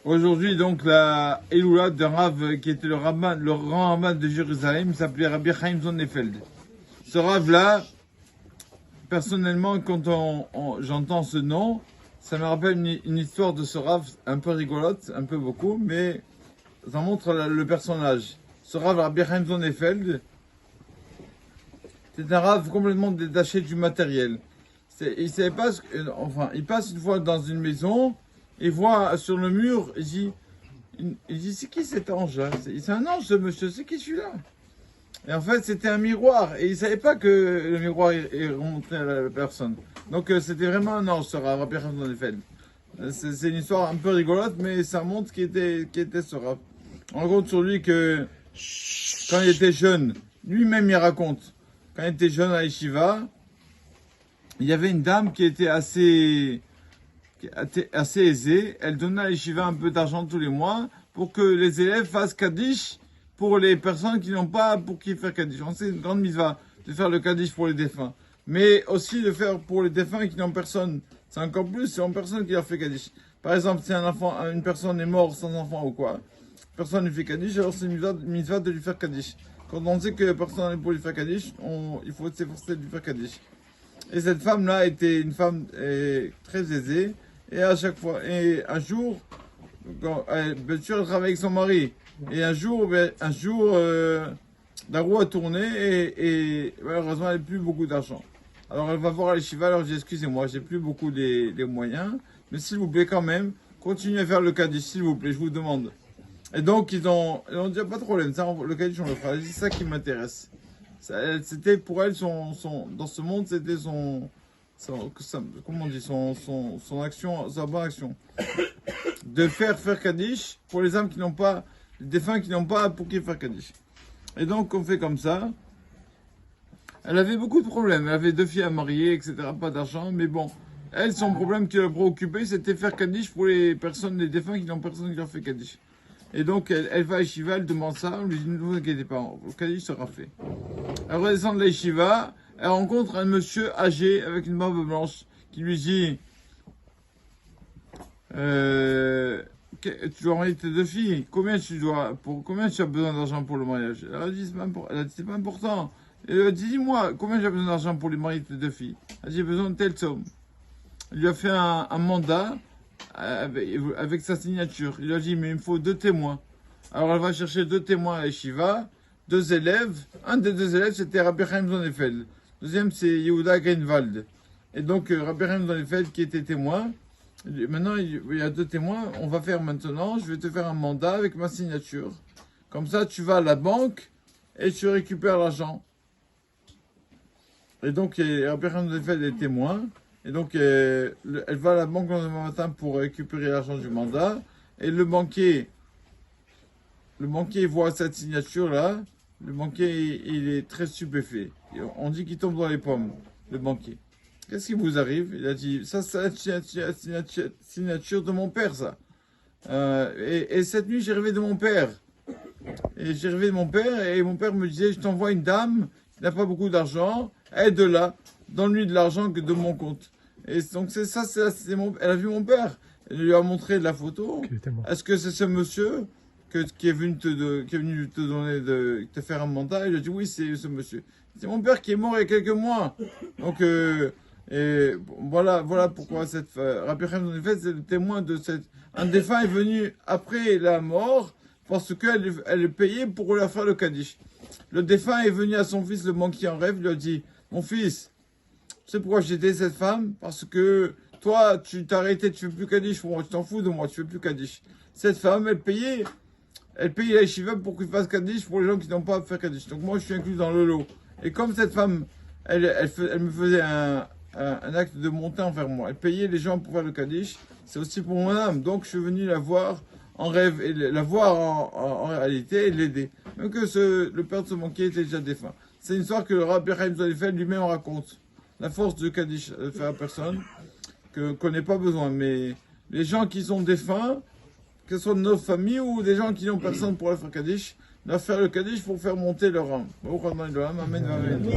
Aujourd'hui, donc, la Eloula d'un Rav qui était le grand rabbin de Jérusalem, il s'appelait Rabbi Chaim Sonnefeld. Ce Rav-là, personnellement, quand j'entends ce nom, ça me rappelle une histoire de ce Rav un peu rigolote, un peu beaucoup, mais ça montre le personnage. Ce Rav, Rabbi Chaim Sonnefeld, c'est un Rav complètement détaché du matériel. Il savait pas, il passe une fois dans une maison, il voit sur le mur, il dit c'est qui cet ange-là? C'est un ange ce monsieur, c'est qui celui-là? Et en fait c'était un miroir, et il savait pas que le miroir est remonté à la personne. Donc c'était vraiment un ange ce Rav Sonnefeld. C'est une histoire un peu rigolote, mais ça montre qui était ce Rav. On raconte sur lui que quand il était jeune, lui-même il raconte, quand il était jeune à Yeshiva, il y avait une dame qui était assez aisée. Elle donnait à l'Yeshiva un peu d'argent tous les mois pour que les élèves fassent Kaddish pour les personnes qui n'ont pas pour qui faire Kaddish. On sait, une grande mitzvah de faire le Kaddish pour les défunts. Mais aussi de faire pour les défunts qui n'ont personne. C'est encore plus, c'est en personne qui leur fait Kaddish. Par exemple, si une personne est morte sans enfant ou quoi, personne ne fait Kaddish, alors c'est une mitzvah de lui faire Kaddish. Quand on sait que personne n'est pour lui faire Kaddish, il faut s'efforcer de lui faire Kaddish. Et cette femme-là était une femme très aisée. Et à chaque fois, et un jour, bien sûr, elle travaille avec son mari. Et un jour, la roue a tourné et malheureusement, elle n'a plus beaucoup d'argent. Alors elle va voir l'Yeshiva, alors elle dit excusez-moi, j'ai plus beaucoup les moyens, mais s'il vous plaît quand même, continuez à faire le Kaddish, s'il vous plaît, je vous demande. Et donc ils ont dit pas de problème, ça, le Kaddish on le fera, c'est ça qui m'intéresse. C'était pour elle dans ce monde, c'était comment on dit, son action, sa bonne action. De faire Kaddish pour les âmes qui n'ont pas, les défunts qui n'ont pas pour qui faire Kaddish. Et donc on fait comme ça. Elle avait beaucoup de problèmes, elle avait 2 filles à marier, etc., pas d'argent, mais bon. Elle, son problème qui la préoccupait, c'était faire Kaddish pour les personnes, les défunts qui n'ont personne qui leur fait Kaddish. Et donc, elle va à Yeshiva, elle demande ça, on lui dit, ne vous inquiétez pas, le Kaddish sera fait. Elle redescend de la Yeshiva, elle rencontre un monsieur âgé avec une barbe blanche qui lui dit tu dois marier tes 2 filles, combien tu as besoin d'argent pour le mariage? Elle a dit c'est pas important. Elle a dit dis-moi combien j'ai besoin d'argent pour les marier tes 2 filles? Elle a dit j'ai besoin de telle somme. Il lui a fait un mandat avec sa signature. Il lui a dit mais il me faut 2 témoins. Alors elle va chercher 2 témoins à Yeshiva, 2 élèves. Un des 2 élèves c'était Rabbi Chaim Sonnefeld. Deuxième c'est Yehuda Greenwald. Et donc Rabbi Chaim Sonnefeld qui était témoin. Maintenant il y a 2 témoins. On va faire maintenant, je vais te faire un mandat avec ma signature. Comme ça tu vas à la banque et tu récupères l'argent. Et donc Rabbi Chaim Sonnefeld est témoin. Et donc elle va à la banque le lendemain matin pour récupérer l'argent du mandat. Et le banquier voit cette signature-là. Le banquier, il est très stupéfait. On dit qu'il tombe dans les pommes, le banquier. Qu'est-ce qui vous arrive? Il a dit, ça c'est la signature de mon père, ça. Et cette nuit, j'ai rêvé de mon père. Et mon père me disait, je t'envoie une dame qui n'a pas beaucoup d'argent, aide-la, donne-lui de l'argent que de mon compte. Et donc elle a vu mon père. Elle lui a montré de la photo. Est-ce que c'est ce monsieur qui est venu te donner te faire un mandat? Il a dit oui, c'est ce monsieur. C'est mon père qui est mort il y a quelques mois. Donc et voilà pourquoi cette Rabbi Chaim Sonnefeld c'est le témoin de cette. Un défunt est venu après la mort parce qu'elle est payée pour leur faire le Kaddish. Le défunt est venu à son fils, le banquier en rêve, lui a dit mon fils, tu sais pourquoi j'ai aidé cette femme? Parce que toi, tu t'es arrêté, tu fais plus Kaddish pour moi, tu t'en fous de moi, tu fais plus Kaddish. Cette femme, elle payait la Yeshiva pour qu'il fasse Kaddish pour les gens qui n'ont pas à faire Kaddish. Donc moi, je suis inclus dans le lot. Et comme cette femme, elle me faisait un acte de bonté envers moi, elle payait les gens pour faire le Kaddish, c'est aussi pour mon âme. Donc je suis venu la voir en rêve, et la voir en réalité et l'aider. Donc le père de ce banquier était déjà défunt. C'est une histoire que le Rabbi Chaim Sonnefeld lui-même raconte. La force de Kaddish fait à personne, qu'on n'ait pas besoin. Mais les gens qui sont défunts, que ce soit de notre famille ou des gens qui n'ont personne pour leur faire Kaddish, leur faire le Kaddish pour faire monter leur âme. Amen, amen.